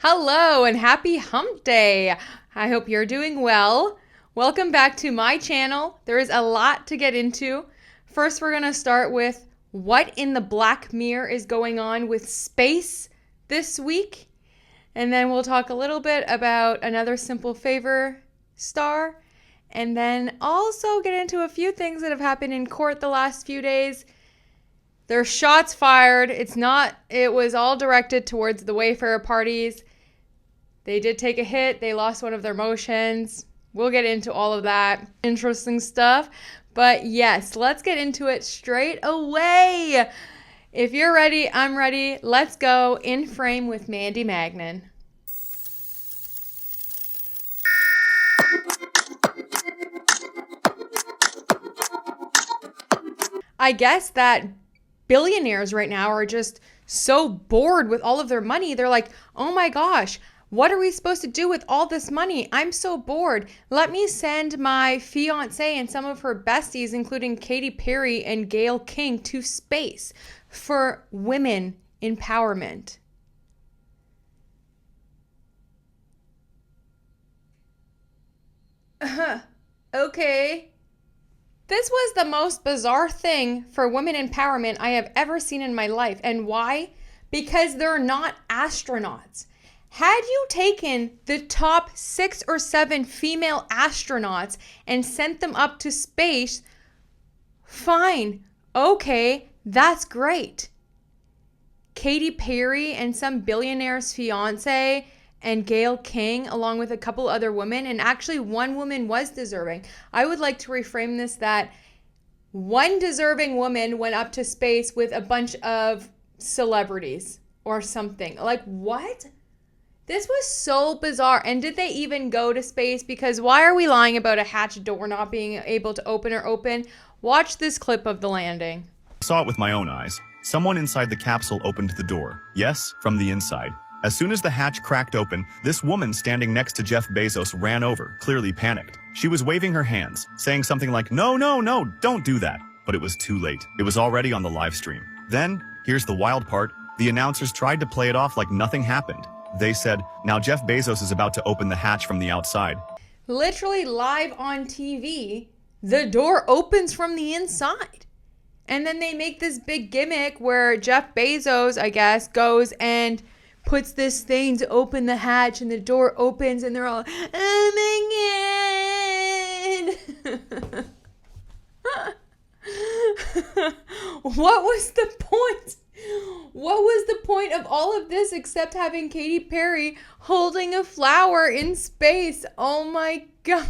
Hello and happy hump day. I hope you're doing well. Welcome back to my channel. There is a lot to get into. First, we're going to start with what in the Black Mirror is going on with space this week. And then we'll talk a little bit about another simple favor star. And then also get into a few things that have happened in court the last few days. There's shots fired. It was all directed towards the Wayfarer parties. They did take a hit. They lost one of their motions. We'll get into all of that interesting stuff. But yes, let's get into it straight away. If you're ready, I'm ready. Let's go in frame with Mandy Magnan. I guess that billionaires right now are just so bored with all of their money. They're like, oh my gosh, what are we supposed to do with all this money? I'm so bored. Let me send my fiance and some of her besties, including Katy Perry and Gayle King, to space for women empowerment. Okay. This was the most bizarre thing for women empowerment I have ever seen in my life. And why? Because they're not astronauts. Had you taken the top 6 or 7 female astronauts and sent them up to space, fine. Okay, that's great. Katy Perry and some billionaire's fiance and Gayle King, along with a couple other women, and actually one woman was deserving. I would like to reframe this that one deserving woman went up to space with a bunch of celebrities or something. Like, what? This was so bizarre. And did they even go to space? Because why are we lying about a hatch door not being able to open? Watch this clip of the landing. I saw it with my own eyes. Someone inside the capsule opened the door. Yes, from the inside. As soon as the hatch cracked open, this woman standing next to Jeff Bezos ran over, clearly panicked. She was waving her hands, saying something like, no, don't do that. But it was too late. It was already on the live stream. Then, here's the wild part, the announcers tried to play it off like nothing happened. They said, now Jeff Bezos is about to open the hatch from the outside. Literally live on TV, the door opens from the inside. And then they make this big gimmick where Jeff Bezos, I guess, goes and puts this thing to open the hatch and the door opens and they're all, oh my God. What was the point? What was the point of all of this except having Katy Perry holding a flower in space? Oh my gosh.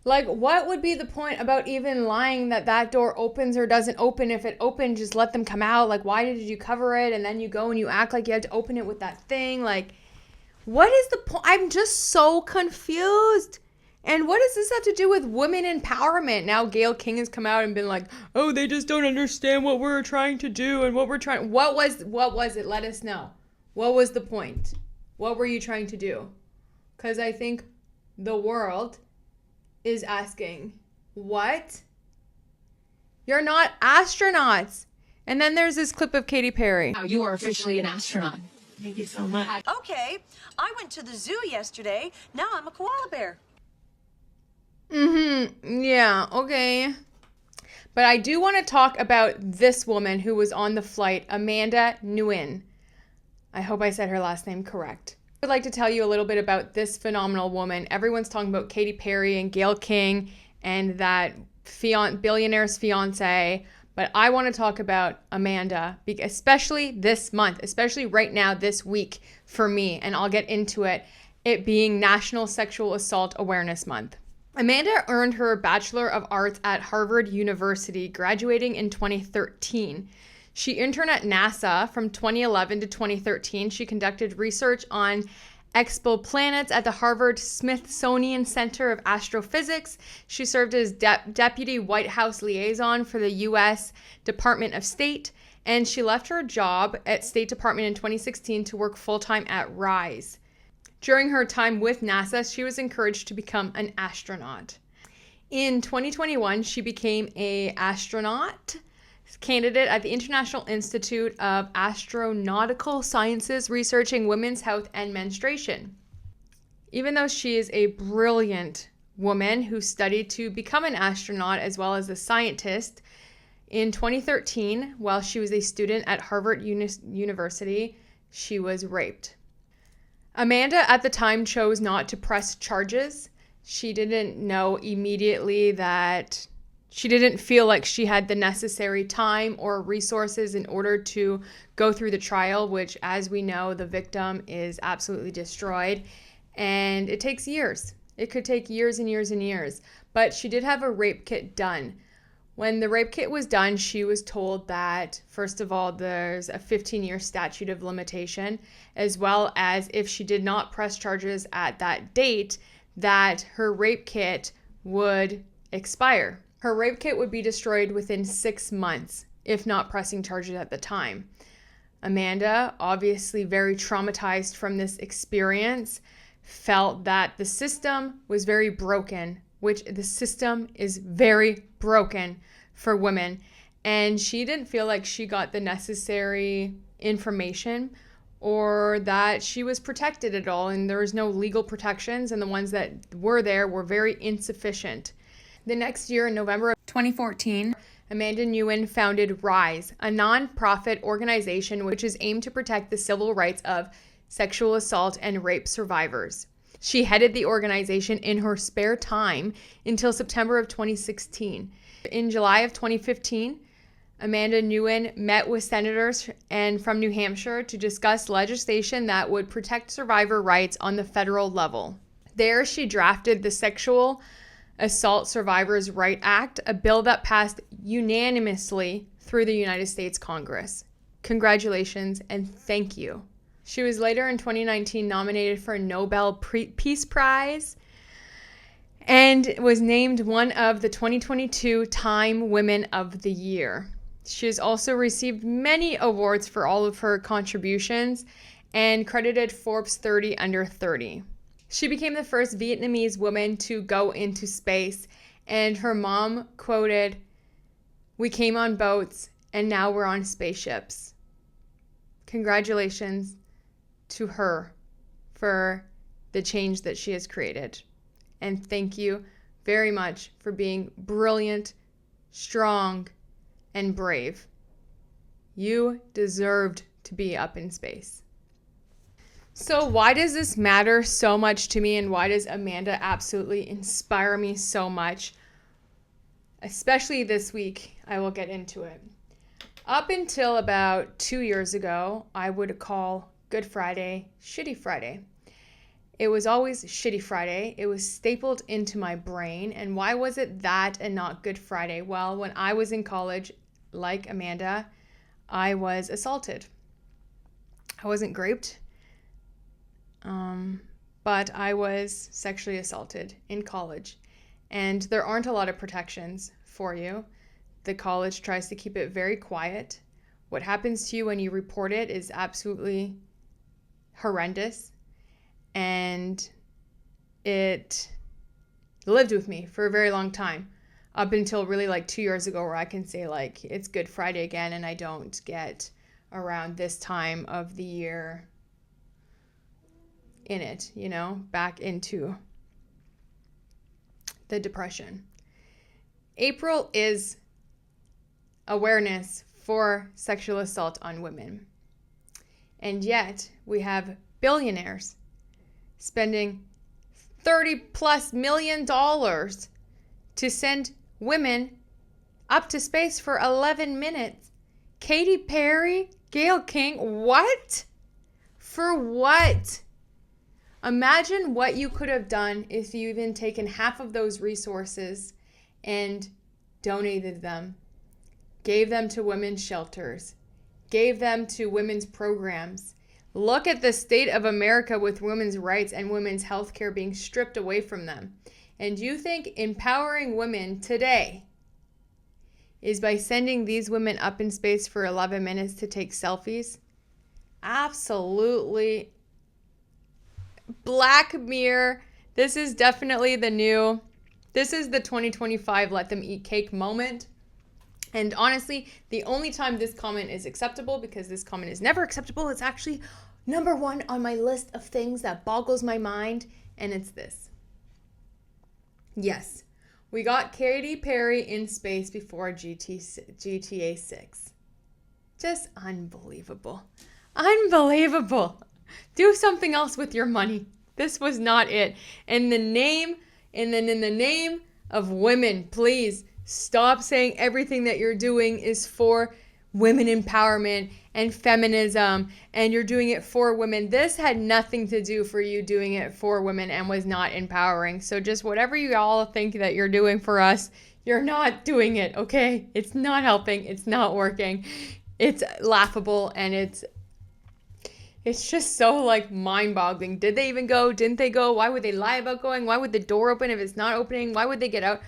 Like, what would be the point about even lying that door opens or doesn't open? If it opened, just let them come out. Like, why did you cover it? And then you go and you act like you had to open it with that thing. Like, what is the point? I'm just so confused. And what does this have to do with women empowerment? Now Gayle King has come out and been like, oh, they just don't understand what we're trying to do and what we're trying. What was it? Let us know. What was the point? What were you trying to do? Because I think the world is asking, what? You're not astronauts. And then there's this clip of Katy Perry. Now you are officially an astronaut. Thank you so much. Okay, I went to the zoo yesterday. Now I'm a koala bear. Yeah, okay. But I do want to talk about this woman who was on the flight, Amanda Nguyen. I hope I said her last name correct. I would like to tell you a little bit about this phenomenal woman. Everyone's talking about Katy Perry and Gayle King and that billionaire's fiance, but I want to talk about Amanda, especially this month, especially right now, this week for me, and I'll get into it being National Sexual Assault Awareness Month. Amanda earned her Bachelor of Arts at Harvard University, graduating in 2013. She interned at NASA from 2011 to 2013. She conducted research on exoplanets at the Harvard Smithsonian Center of Astrophysics. She served as Deputy White House Liaison for the U.S. Department of State, and she left her job at State Department in 2016 to work full-time at RISE. During her time with NASA, she was encouraged to become an astronaut. In 2021, she became an astronaut candidate at the International Institute of Astronautical Sciences, researching women's health and menstruation. Even though she is a brilliant woman who studied to become an astronaut as well as a scientist, in 2013, while she was a student at Harvard University, she was raped. Amanda at the time chose not to press charges. She didn't know immediately that she didn't feel like she had the necessary time or resources in order to go through the trial, which, as we know, the victim is absolutely destroyed. And it takes years. It could take years and years and years. But she did have a rape kit done. When the rape kit was done, she was told that, first of all, there's a 15-year statute of limitation, as well as if she did not press charges at that date, that her rape kit would expire. Her rape kit would be destroyed within 6 months, if not pressing charges at the time. Amanda, obviously very traumatized from this experience, felt that the system was very broken, which the system is very broken for women. And she didn't feel like she got the necessary information or that she was protected at all. And there was no legal protections, and the ones that were there were very insufficient. The next year, in November of 2014, Amanda Nguyen founded RISE, a non-profit organization which is aimed to protect the civil rights of sexual assault and rape survivors. She headed the organization in her spare time until September of 2016. In July of 2015, Amanda Nguyen met with senators from New Hampshire to discuss legislation that would protect survivor rights on the federal level. There, she drafted the Sexual Assault Survivors' Right Act, a bill that passed unanimously through the United States Congress. Congratulations and thank you. She was later in 2019 nominated for a Nobel Peace Prize and was named one of the 2022 Time Women of the Year. She has also received many awards for all of her contributions and credited Forbes 30 Under 30. She became the first Vietnamese woman to go into space, and her mom quoted, "We came on boats and now we're on spaceships." Congratulations to her for the change that she has created. And thank you very much for being brilliant, strong, and brave. You deserved to be up in space. So why does this matter so much to me, and why does Amanda absolutely inspire me so much? Especially this week, I will get into it. Up until about 2 years ago, I would call Good Friday Shitty Friday. It was always Shitty Friday. It was stapled into my brain. And why was it that and not Good Friday? Well, when I was in college, like Amanda, I was assaulted. I wasn't raped, but I was sexually assaulted in college. And there aren't a lot of protections for you. The college tries to keep it very quiet. What happens to you when you report it is absolutely horrendous. And it lived with me for a very long time, up until really like 2 years ago, where I can say like it's Good Friday again, and I don't get around this time of the year in it, back into the depression. April is awareness for sexual assault on women. And yet we have billionaires spending $30+ million to send women up to space for 11 minutes. Katy Perry, Gayle King, what? For what? Imagine what you could have done if you even taken half of those resources and donated them, gave them to women's shelters, gave them to women's programs. Look at the state of America with women's rights and women's health care being stripped away from them. And you think empowering women today is by sending these women up in space for 11 minutes to take selfies? Absolutely. Black Mirror. This is definitely this is the 2025 let them eat cake moment. And honestly, the only time this comment is acceptable, because this comment is never acceptable, it's actually number 1 on my list of things that boggles my mind, and it's this. Yes, we got Katy Perry in space before GTA 6. Just unbelievable. Unbelievable. Do something else with your money. This was not it. In the name of women, please stop saying everything that you're doing is for women empowerment and feminism, and you're doing it for women. This had nothing to do for you doing it for women and was not empowering. So just whatever you all think that you're doing for us, you're not doing it, okay? It's not helping. It's not working. It's laughable, and it's just so like mind-boggling. Did they even go? Didn't they go? Why would they lie about going? Why would the door open if it's not opening? Why would they get out?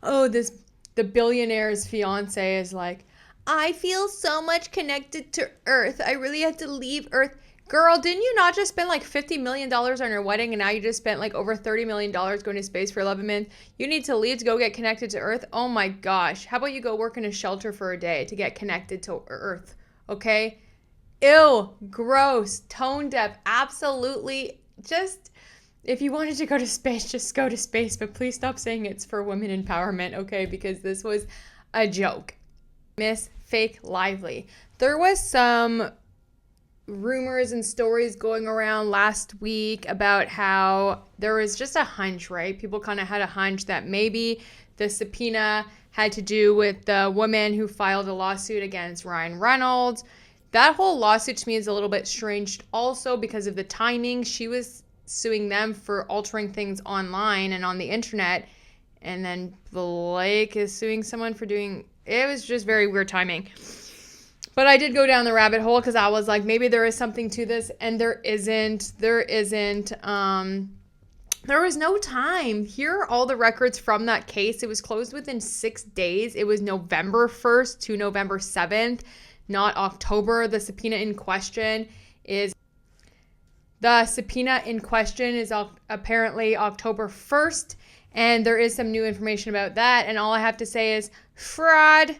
Oh, the billionaire's fiance is like, I feel so much connected to Earth. I really had to leave Earth. Girl, didn't you not just spend like $50 million on your wedding, and now you just spent like over $30 million going to space for 11 minutes? You need to leave to go get connected to Earth? Oh my gosh. How about you go work in a shelter for a day to get connected to Earth? Okay? Ew, gross, tone deaf, absolutely. Just, if you wanted to go to space, just go to space, but please stop saying it's for women empowerment, okay? Because this was a joke. Miss Fake Lively. There was some rumors and stories going around last week about how there was just a hunch, right? People kind of had a hunch that maybe the subpoena had to do with the woman who filed a lawsuit against Ryan Reynolds. That whole lawsuit to me is a little bit strange also because of the timing. She was suing them for altering things online and on the internet, and then Blake is suing someone for doing... It was just very weird timing. But I did go down the rabbit hole because I was like, maybe there is something to this, and there isn't. There was no time. Here are all the records from that case. It was closed within 6 days. It was November 1st to November 7th, not October. The subpoena in question is apparently October 1st, and there is some new information about that, and all I have to say is fraud,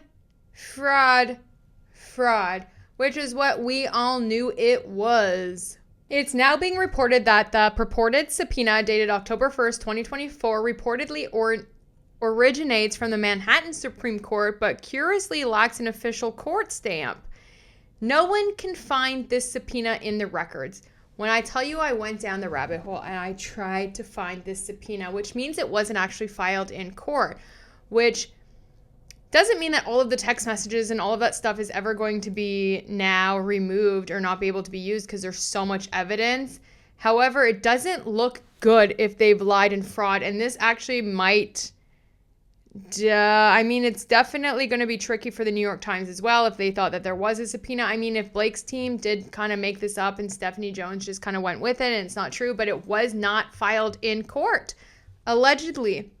which is what we all knew it was. It's now being reported that the purported subpoena dated October 1st, 2024 reportedly originates from the Manhattan Supreme Court, but curiously lacks an official court stamp. No one can find this subpoena in the records. When I tell you I went down the rabbit hole and I tried to find this subpoena, which means it wasn't actually filed in court, which doesn't mean that all of the text messages and all of that stuff is ever going to be now removed or not be able to be used because there's so much evidence. However, it doesn't look good if they've lied and fraud, and this actually might... it's definitely going to be tricky for the New York Times as well if they thought that there was a subpoena. If Blake's team did kind of make this up and Stephanie Jones just kind of went with it and it's not true, but it was not filed in court, allegedly.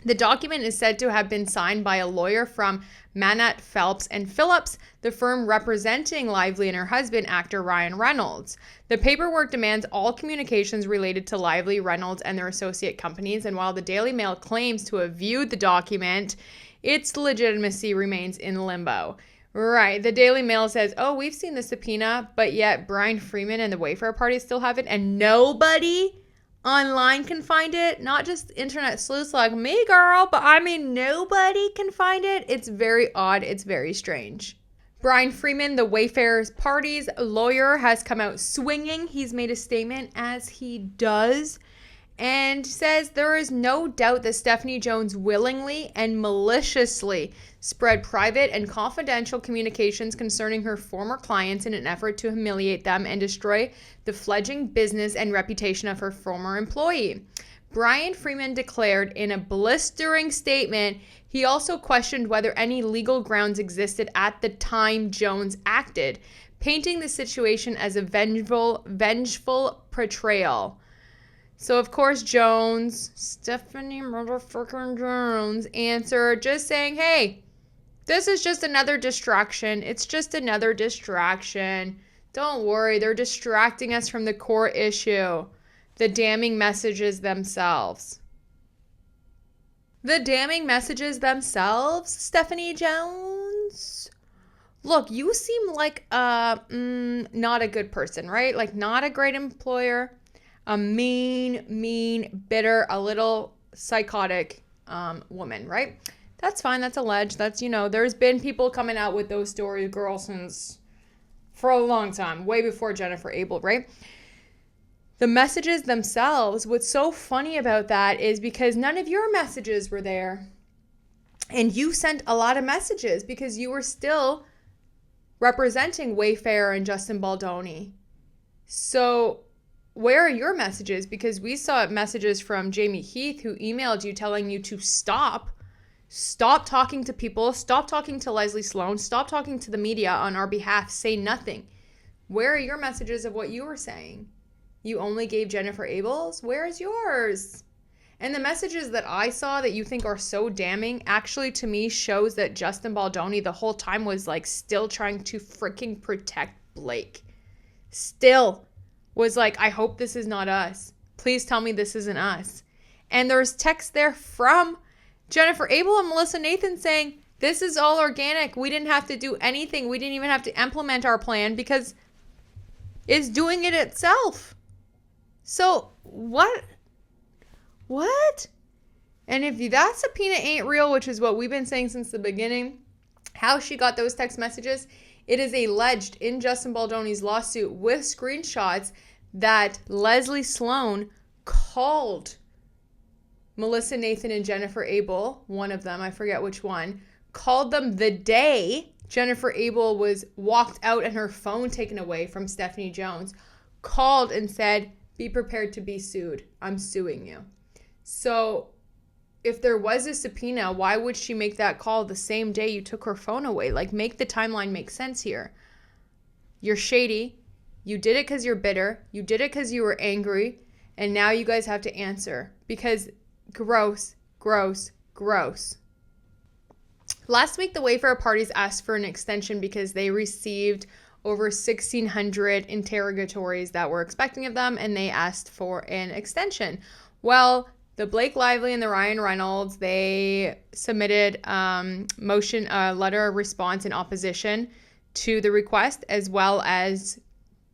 The document is said to have been signed by a lawyer from Manat, Phelps and Phillips, the firm representing Lively and her husband, actor Ryan Reynolds. The paperwork demands all communications related to Lively, Reynolds, and their associate companies, and while the Daily Mail claims to have viewed the document, its legitimacy remains in limbo. Right, the Daily Mail says, oh, we've seen the subpoena, but yet Brian Freeman and the Wayfarer party still have it, and nobody online can find it. Not just internet sleuths like me, girl, but nobody can find it. It's very odd. It's very strange. Brian Freeman, the Wayfarer's party's lawyer, has come out swinging. He's made a statement, as he does, and says there is no doubt that Stephanie Jones willingly and maliciously spread private and confidential communications concerning her former clients in an effort to humiliate them and destroy the fledgling business and reputation of her former employee. Brian Freeman declared in a blistering statement he also questioned whether any legal grounds existed at the time Jones acted, painting the situation as a vengeful portrayal. So, of course, Stephanie motherfucking Jones answered just saying, hey, this is just another distraction. It's just another distraction. Don't worry, they're distracting us from the core issue, the damning messages themselves. The damning messages themselves, Stephanie Jones? Jones, look, you seem like not a good person, right? Like not a great employer, a mean, bitter, a little psychotic woman, right? That's fine. That's alleged. That's, there's been people coming out with those stories, girl, since for a long time, way before Jennifer Abel, right? The messages themselves, what's so funny about that is because none of your messages were there. And you sent a lot of messages because you were still representing Wayfarer and Justin Baldoni. So where are your messages? Because we saw messages from Jamie Heath who emailed you telling you to stop talking to people, stop talking to Leslie Sloan, stop talking to the media on our behalf, say nothing. Where are your messages of what you were saying? You only gave Jennifer Abel's? Where's yours? And the messages that I saw that you think are so damning actually to me shows that Justin Baldoni the whole time was like still trying to freaking protect Blake. Still was like, I hope this is not us. Please tell me this isn't us. And there's text there from Jennifer Abel and Melissa Nathan saying, this is all organic. We didn't have to do anything. We didn't even have to implement our plan because it's doing it itself. So what? And if that subpoena ain't real, which is what we've been saying since the beginning, how she got those text messages, it is alleged in Justin Baldoni's lawsuit with screenshots that Leslie Sloan called Melissa Nathan and Jennifer Abel, one of them, I forget which one, called them the day Jennifer Abel was walked out and her phone taken away from Stephanie Jones, called and said, be prepared to be sued. I'm suing you. So if there was a subpoena, why would she make that call the same day you took her phone away? Like, make the timeline make sense here. You're shady. You did it because you're bitter. You did it because you were angry. And now you guys have to answer because gross. Last week, the Wayfarer parties asked for an extension because they received over 1,600 interrogatories that were expecting of them, and they asked for an extension. Well, the Blake Lively and the Ryan Reynolds, they submitted a letter of response in opposition to the request, as well as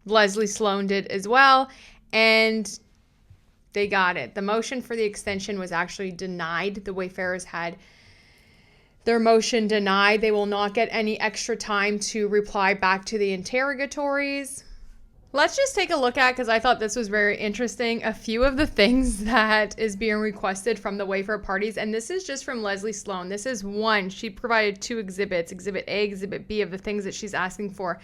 Leslie Sloan did as well, and they got it. The motion for the extension was actually denied. The Wayfarers had their motion denied. They will not get any extra time to reply back to the interrogatories. Let's just take a look at, because I thought this was very interesting, a few of the things that is being requested from the Wayfarer parties. And this is just from Leslie Sloan. This is one. She provided two exhibits, Exhibit A, Exhibit B, of the things that she's asking for.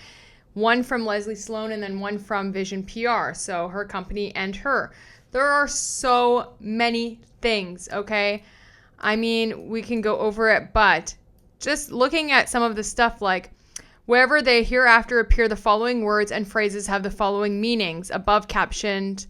One from Leslie Sloan and then one from Vision PR, so her company and her. There are so many things, okay? I mean, we can go over it, but just looking at some of the stuff like, wherever they hereafter appear, the following words and phrases have the following meanings. Above captioned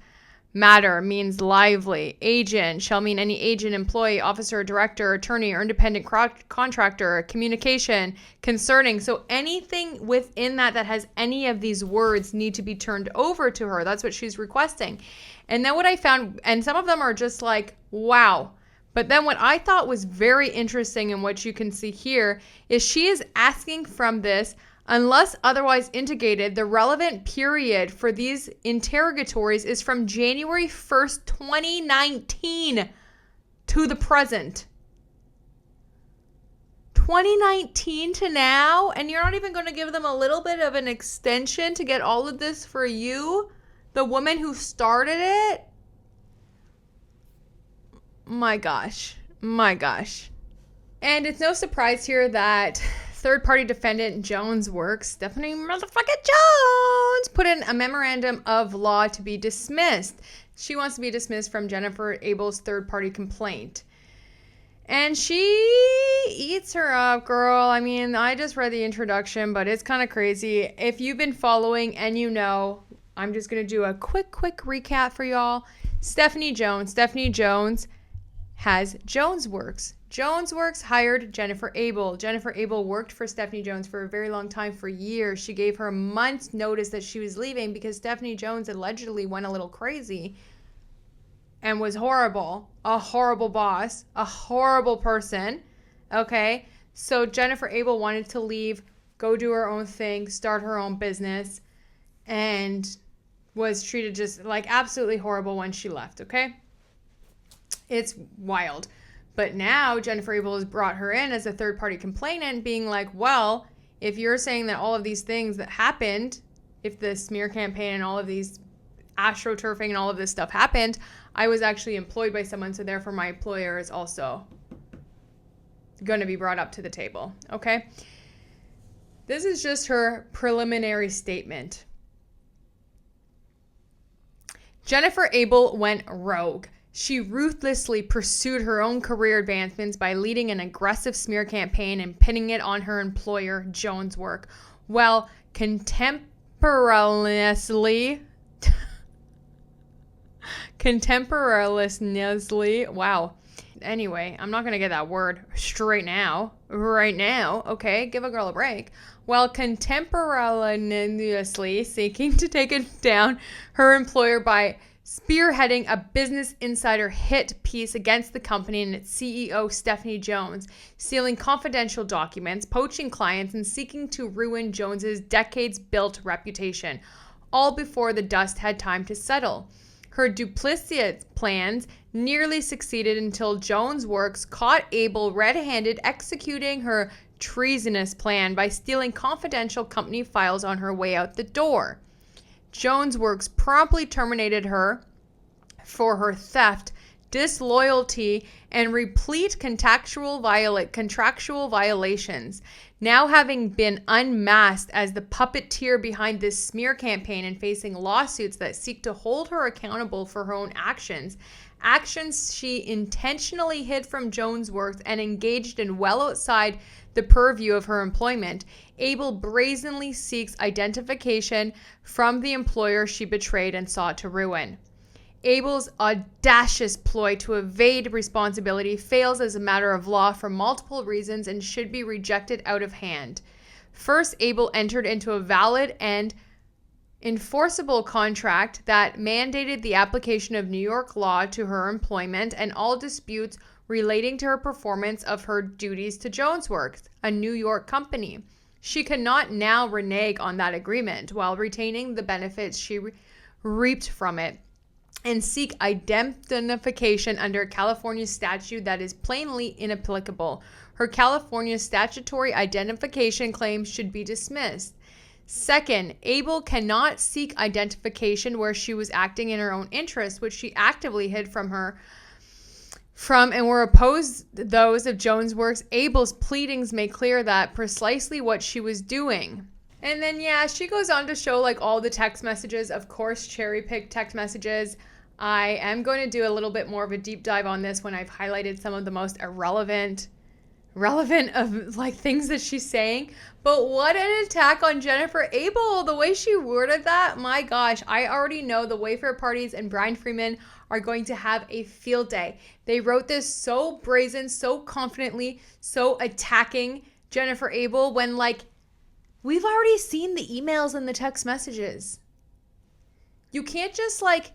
matter means lively. Agent shall mean any agent, employee, officer, director, attorney, or independent contractor. Communication, concerning. So anything within that has any of these words need to be turned over to her. That's what she's requesting. And then what I found, and some of them are just like, wow. But then what I thought was very interesting and what you can see here is she is asking from this, unless otherwise indicated, the relevant period for these interrogatories is from January 1st, 2019 to the present. 2019 to now? And you're not even going to give them a little bit of an extension to get all of this for you? The woman who started it? My gosh. And it's no surprise here that third-party defendant Jonesworks, Stephanie motherfucking Jones, put in a memorandum of law to be dismissed. She wants to be dismissed from Jennifer Abel's third-party complaint. And she eats her up, girl. I mean, I just read the introduction, but it's kind of crazy. If you've been following and you know, I'm just going to do a quick recap for y'all. Stephanie Jones has Jonesworks. Jonesworks hired Jennifer Abel. Jennifer Abel worked for Stephanie Jones for a very long time, for years. She gave her months notice that she was leaving because Stephanie Jones allegedly went a little crazy and was horrible. A horrible boss. A horrible person. Okay? So Jennifer Abel wanted to leave, go do her own thing, start her own business, and was treated just like absolutely horrible when she left, okay? It's wild. But now Jennifer Abel has brought her in as a third-party complainant, being like, well, if you're saying that all of these things that happened, if the smear campaign and all of these astroturfing and all of this stuff happened, I was actually employed by someone, so therefore my employer is also going to be brought up to the table, okay? This is just her preliminary statement. Jennifer Abel went rogue. She ruthlessly pursued her own career advancements by leading an aggressive smear campaign and pinning it on her employer, Jonesworks, while contemporaneously, wow. Anyway, I'm not going to get that word right now, okay? Give a girl a break. While contemporaneously seeking to take it down her employer by spearheading a Business Insider hit piece against the company and its CEO, Stephanie Jones, stealing confidential documents, poaching clients, and seeking to ruin Jones's decades-built reputation, all before the dust had time to settle. Her duplicitous plans nearly succeeded until Jonesworks caught Abel red-handed executing her treasonous plan by stealing confidential company files on her way out the door. Jonesworks promptly terminated her for her theft, disloyalty, and replete contractual violations. Now having been unmasked as the puppeteer behind this smear campaign and facing lawsuits that seek to hold her accountable for her own actions she intentionally hid from Jonesworks and engaged in well outside the purview of her employment, Abel brazenly seeks identification from the employer she betrayed and sought to ruin. Abel's audacious ploy to evade responsibility fails as a matter of law for multiple reasons and should be rejected out of hand. First, Abel entered into a valid and enforceable contract that mandated the application of New York law to her employment and all disputes relating to her performance of her duties to Jonesworks, a New York company. She cannot now renege on that agreement while retaining the benefits she reaped from it and seek indemnification under a California statute that is plainly inapplicable. Her California statutory identification claims should be dismissed. Second, Abel cannot seek identification where she was acting in her own interest, which she actively hid from and were opposed those of Jonesworks. Abel's pleadings make clear that precisely what she was doing. And then, she goes on to show like all the text messages, of course, cherry-picked text messages. I am going to do a little bit more of a deep dive on this when I've highlighted some of the most relevant of like things that she's saying. But what an attack on Jennifer Abel, the way she worded that. My gosh, I already know the Wayfarer parties and Brian Freeman are going to have a field day. They wrote this so brazen, so confidently, so attacking Jennifer Abel when like we've already seen the emails and the text messages. You can't just like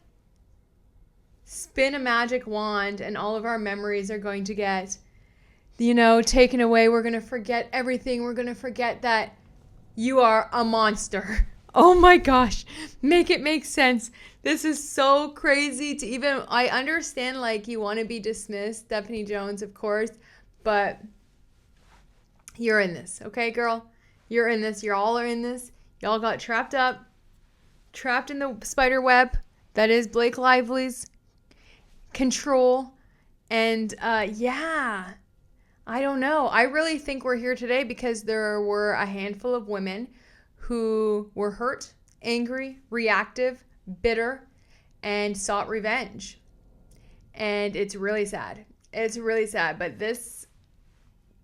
spin a magic wand and all of our memories are going to get taken away. We're going to forget everything. We're going to forget that you are a monster. Oh my gosh. Make it make sense. This is so crazy to even, I understand like you want to be dismissed, Stephanie Jones, of course, but you're in this, okay, girl? You're in this. You all are in this. Y'all got trapped in the spider web that is Blake Lively's control. And I don't know. I really think we're here today because there were a handful of women who were hurt, angry, reactive, bitter, and sought revenge. And it's really sad. It's really sad. But this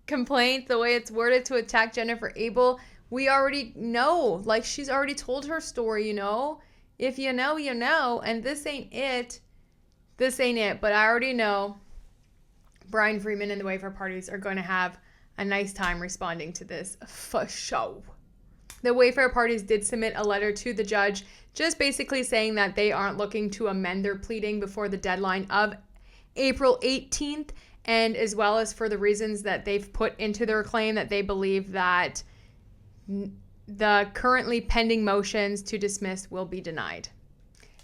complaint, the way it's worded to attack Jennifer Abel, we already know. Like, she's already told her story, If you know, you know. And this ain't it. This ain't it. But I already know Brian Freeman and the Wayfarer parties are going to have a nice time responding to this for sure. The Wayfarer parties did submit a letter to the judge just basically saying that they aren't looking to amend their pleading before the deadline of April 18th and as well as for the reasons that they've put into their claim that they believe that the currently pending motions to dismiss will be denied.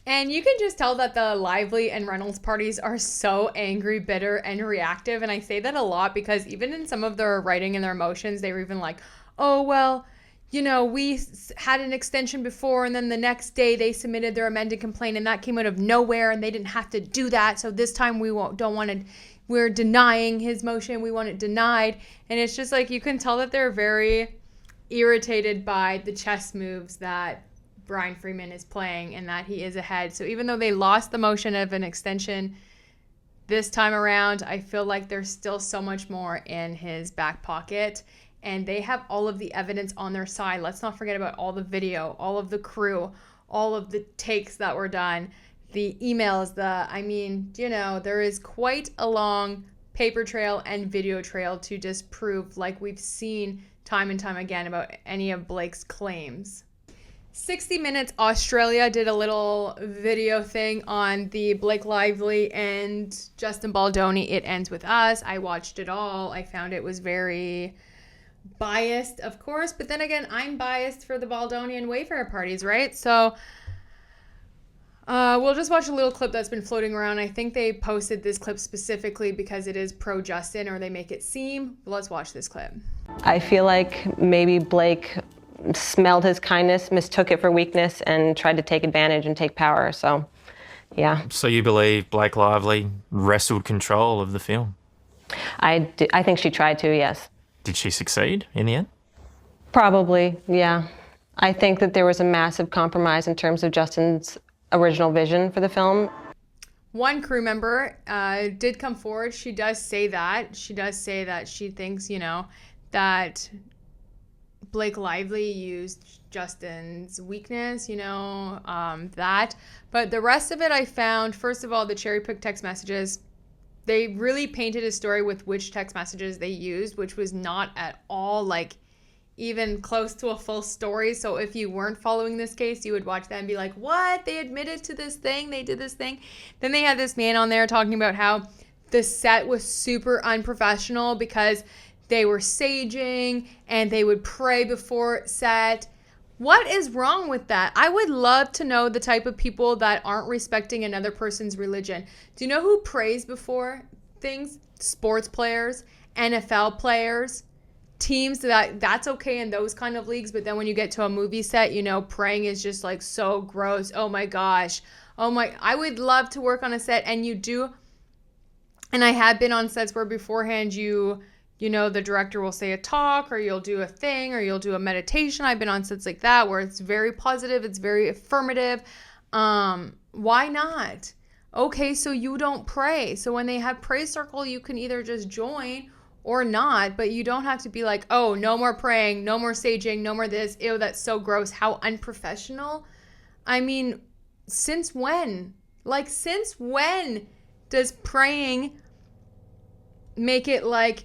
And you can just tell that the Lively and Reynolds parties are so angry, bitter, and reactive. And I say that a lot because even in some of their writing and their emotions, they were even like, oh, well, you know, we had an extension before and then the next day they submitted their amended complaint and that came out of nowhere and they didn't have to do that. So this time we're denying his motion. We want it denied. And it's just like, you can tell that they're very irritated by the chess moves that Brian Freeman is playing and that he is ahead. So even though they lost the motion of an extension this time around, I feel like there's still so much more in his back pocket and they have all of the evidence on their side. Let's not forget about all the video, all of the crew, all of the takes that were done, the emails, there is quite a long paper trail and video trail to disprove, like we've seen time and time again about any of Blake's claims. 60 Minutes Australia did a little video thing on the Blake Lively and Justin Baldoni It Ends With Us. I watched it all. I found it was very biased, of course, but then again, I'm biased for the Baldoni and Wayfarer parties, right? So we'll just watch a little clip that's been floating around. I think they posted this clip specifically because it is pro Justin, or they make it seem. But let's watch this clip. I feel like maybe Blake smelled his kindness, mistook it for weakness, and tried to take advantage and take power. So, yeah. So you believe Blake Lively wrestled control of the film? I think she tried to, yes. Did she succeed in the end? Probably, yeah. I think that there was a massive compromise in terms of Justin's original vision for the film. One crew member did come forward. She does say that. She does say that she thinks, that Blake Lively used Justin's weakness, that. But the rest of it I found, first of all, the cherry-picked text messages, they really painted a story with which text messages they used, which was not at all even close to a full story. So if you weren't following this case, you would watch that and be like, what? They admitted to this thing? They did this thing? Then they had this man on there talking about how the set was super unprofessional because they were saging and they would pray before set. What is wrong with that? I would love to know the type of people that aren't respecting another person's religion. Do you know who prays before things? Sports players, NFL players, teams. That's okay in those kind of leagues, but then when you get to a movie set, praying is just so gross. Oh my gosh. I would love to work on a set, and you do. And I have been on sets where beforehand the director will say a talk, or you'll do a thing, or you'll do a meditation. I've been on sets like that where it's very positive, it's very affirmative. Why not? Okay, so you don't pray. So when they have praise circle, you can either just join or not, but you don't have to be like, oh, no more praying, no more saging, no more this. Ew, that's so gross. How unprofessional. I mean, since when? Since when does praying make it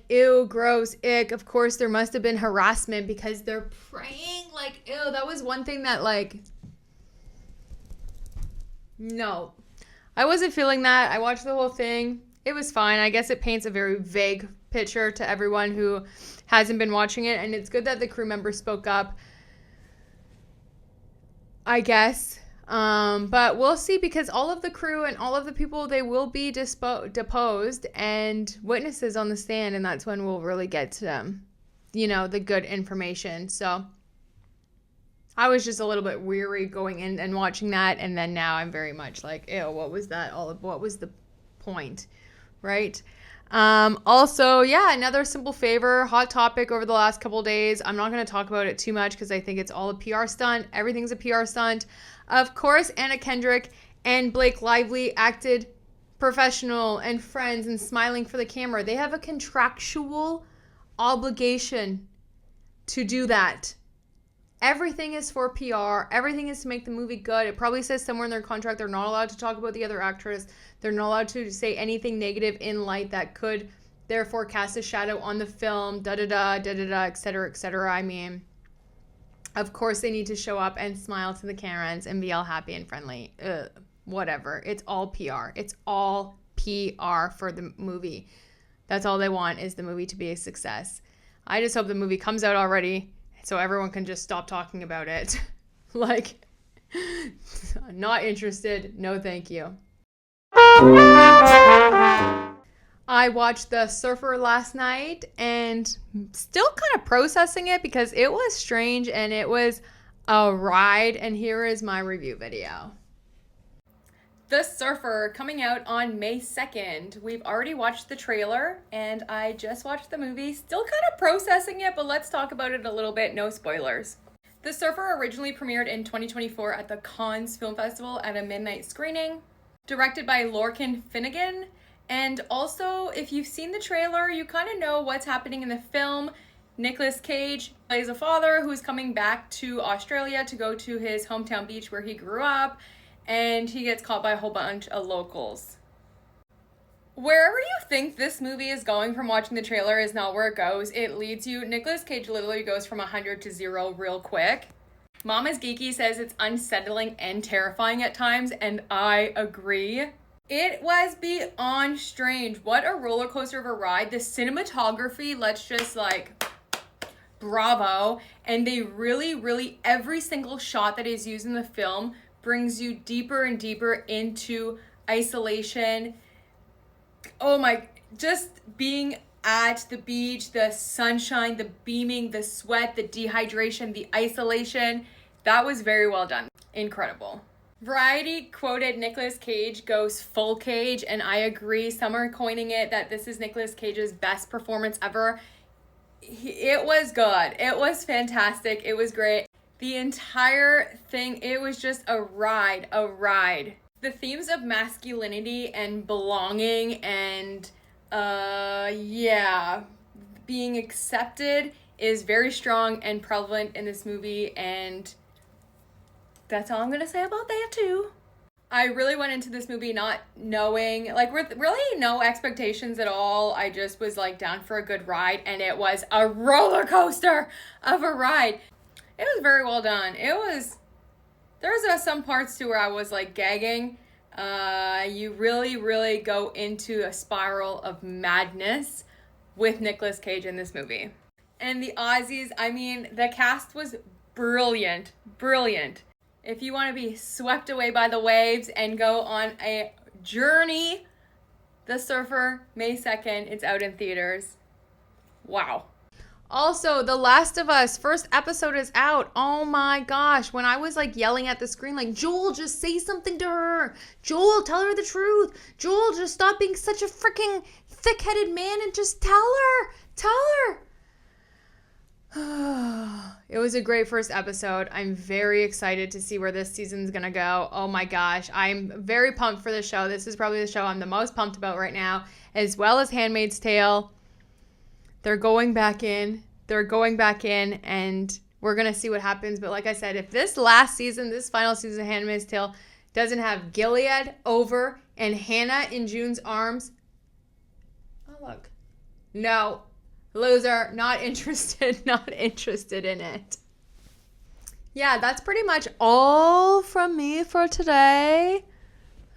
ew, gross, ick? Of course, there must have been harassment because they're praying. Ew, that was one thing that no. I wasn't feeling that. I watched the whole thing. It was fine. I guess it paints a very vague picture to everyone who hasn't been watching it, and it's good that the crew member spoke up, I guess. But we'll see, because all of the crew and all of the people, they will be deposed and witnesses on the stand, and that's when we'll really get to them, the good information. So I was just a little bit weary going in and watching that, and then now I'm very much ew, what was that all of? What was the point, right? Also, another simple favor, hot topic over the last couple days. I'm not going to talk about it too much because I think it's all a PR stunt. Everything's a PR stunt. Of course, Anna Kendrick and Blake Lively acted professional and friends and smiling for the camera. They have a contractual obligation to do that. Everything is for PR. Everything is to make the movie good. It probably says somewhere in their contract they're not allowed to talk about the other actress. They're not allowed to say anything negative in light that could therefore cast a shadow on the film, et cetera. I mean, of course they need to show up and smile to the cameras and be all happy and friendly. Whatever. It's all PR. It's all PR for the movie. That's all they want, is the movie to be a success. I just hope the movie comes out already so everyone can just stop talking about it. Like, not interested. No, thank you. I watched The Surfer last night and still kind of processing it because it was strange and it was a ride. And here is my review video. The Surfer, coming out on May 2nd. We've already watched the trailer and I just watched the movie. Still kind of processing it, but let's talk about it a little bit. No spoilers. The Surfer originally premiered in 2024 at the Cannes Film Festival at a midnight screening. Directed by Lorcan Finnegan. And also, if you've seen the trailer, you kind of know what's happening in the film. Nicolas Cage plays a father who's coming back to Australia to go to his hometown beach where he grew up. And he gets caught by a whole bunch of locals. Wherever you think this movie is going from watching the trailer is not where it goes. It leads you. Nicolas Cage literally goes from 100 to 0 real quick. Mama's Geeky says it's unsettling and terrifying at times, and I agree. It was beyond strange. What a roller coaster of a ride. The cinematography, let's just like, bravo. And they really, every single shot that is used in the film brings you deeper and deeper into isolation. Oh my, just being at the beach, the sunshine, the beaming, the sweat, the dehydration, the isolation. That was very well done. Incredible. Variety quoted Nicolas Cage goes full Cage, and I agree. Some are coining it that this is Nicolas Cage's best performance ever. It was good. It was fantastic. It was great. The entire thing, it was just a ride. The themes of masculinity and belonging and, being accepted is very strong and prevalent in this movie, and that's all I'm going to say about that too. I really went into this movie not knowing, like, with really no expectations at all. I just was, like, down for a good ride, and it was a roller coaster of a ride. It was very well done. There was some parts too where I was like gagging. You really go into a spiral of madness with Nicolas Cage in this movie. And the Aussies, I mean, the cast was brilliant. If you want to be swept away by the waves and go on a journey, The Surfer, May 2nd, it's out in theaters. Wow. Also, The Last of Us first episode is out. Oh my gosh. When I was like yelling at the screen, like, Joel, just say something to her. Joel, tell her the truth. Joel, just stop being such a freaking thick-headed man and just tell her. It was a great first episode. I'm very excited to see where this season's gonna go. Oh my gosh. I'm very pumped for the show. This is probably the show I'm the most pumped about right now, as well as Handmaid's Tale. They're going back in, and we're going to see what happens. But like I said, if this final season of Handmaid's Tale doesn't have Gilead over and Hannah in June's arms, oh, look. No, loser, not interested in it. Yeah, that's pretty much all from me for today.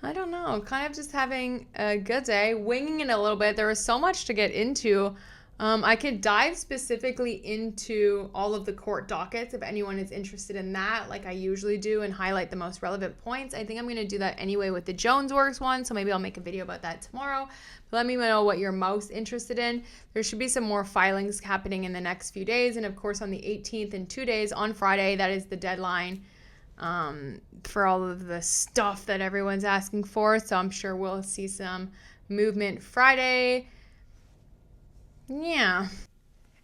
I don't know, kind of just having a good day, winging it a little bit. There was so much to get into. I could dive specifically into all of the court dockets if anyone is interested in that, like I usually do, and highlight the most relevant points. I think I'm going to do that anyway with the Jonesworks one, so maybe I'll make a video about that tomorrow. But let me know what you're most interested in. There should be some more filings happening in the next few days, and of course on the 18th in 2 days, on Friday, that is the deadline for all of the stuff that everyone's asking for, so I'm sure we'll see some movement Friday. Yeah.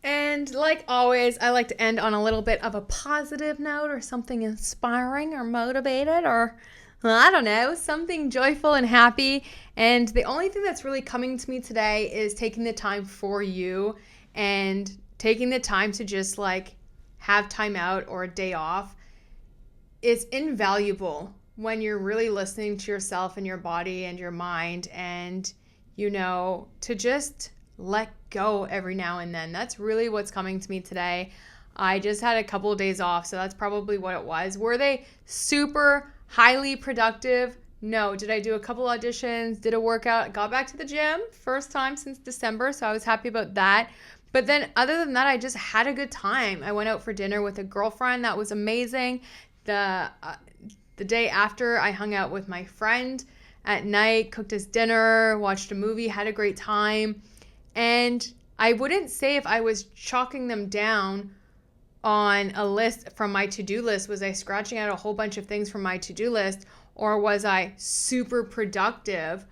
And like always, I like to end on a little bit of a positive note or something inspiring or motivated or, I don't know, something joyful and happy. And the only thing that's really coming to me today is taking the time for you and taking the time to just like have time out or a day off. It's invaluable when you're really listening to yourself and your body and your mind and, you know, to just let go every now and then. That's really what's coming to me today. I just had a couple of days off, so that's probably what it was. Were they super highly productive? No. Did I do a couple auditions, did a workout, got back to the gym, first time since December, so I was happy about that. But then other than that, I just had a good time. I went out for dinner with a girlfriend. That was amazing. The day after, I hung out with my friend at night, cooked us dinner, watched a movie, had a great time. And I wouldn't say if I was chalking them down on a list from my to-do list. Was I scratching out a whole bunch of things from my to-do list, or was I super productive?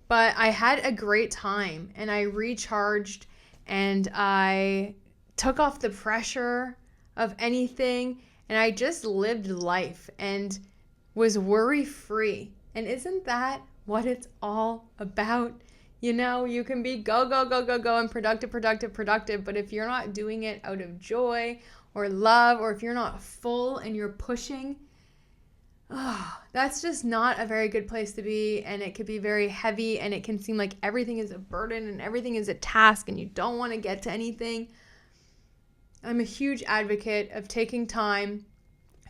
But I had a great time and I recharged and I took off the pressure of anything and I just lived life and was worry-free. And isn't that what it's all about? You know, you can be go, go, go, go, go and productive, but if you're not doing it out of joy or love, or if you're not full and you're pushing, that's just not a very good place to be. And it could be very heavy and it can seem like everything is a burden and everything is a task and you don't want to get to anything. I'm a huge advocate of taking time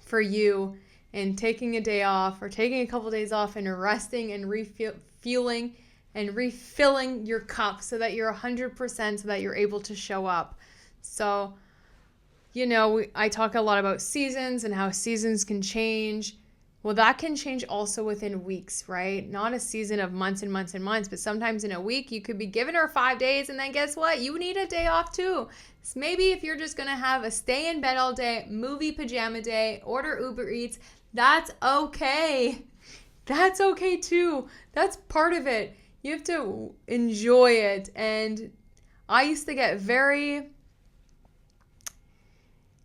for you and taking a day off or taking a couple days off and resting and refueling and refilling your cup so that you're 100%, so that you're able to show up. So, you know, I talk a lot about seasons and how seasons can change. Well, that can change also within weeks, right? Not a season of months and months and months, but sometimes in a week you could be giving her 5 days and then guess what? You need a day off too. So maybe if you're just going to have a stay in bed all day, movie pajama day, order Uber Eats, that's okay. That's okay too. That's part of it. You have to enjoy it. And I used to get very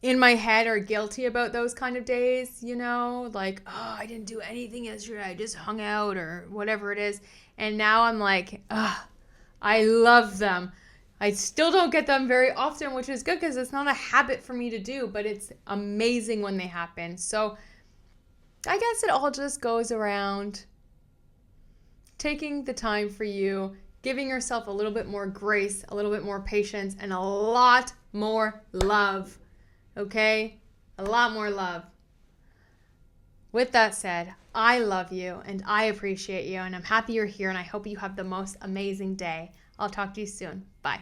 in my head or guilty about those kind of days, you know, like, oh, I didn't do anything yesterday. I just hung out or whatever it is. And now I'm like, I love them. I still don't get them very often, which is good because it's not a habit for me to do, but it's amazing when they happen. So I guess it all just goes around taking the time for you, giving yourself a little bit more grace, a little bit more patience, and a lot more love. Okay? A lot more love. With that said, I love you and I appreciate you and I'm happy you're here and I hope you have the most amazing day. I'll talk to you soon. Bye.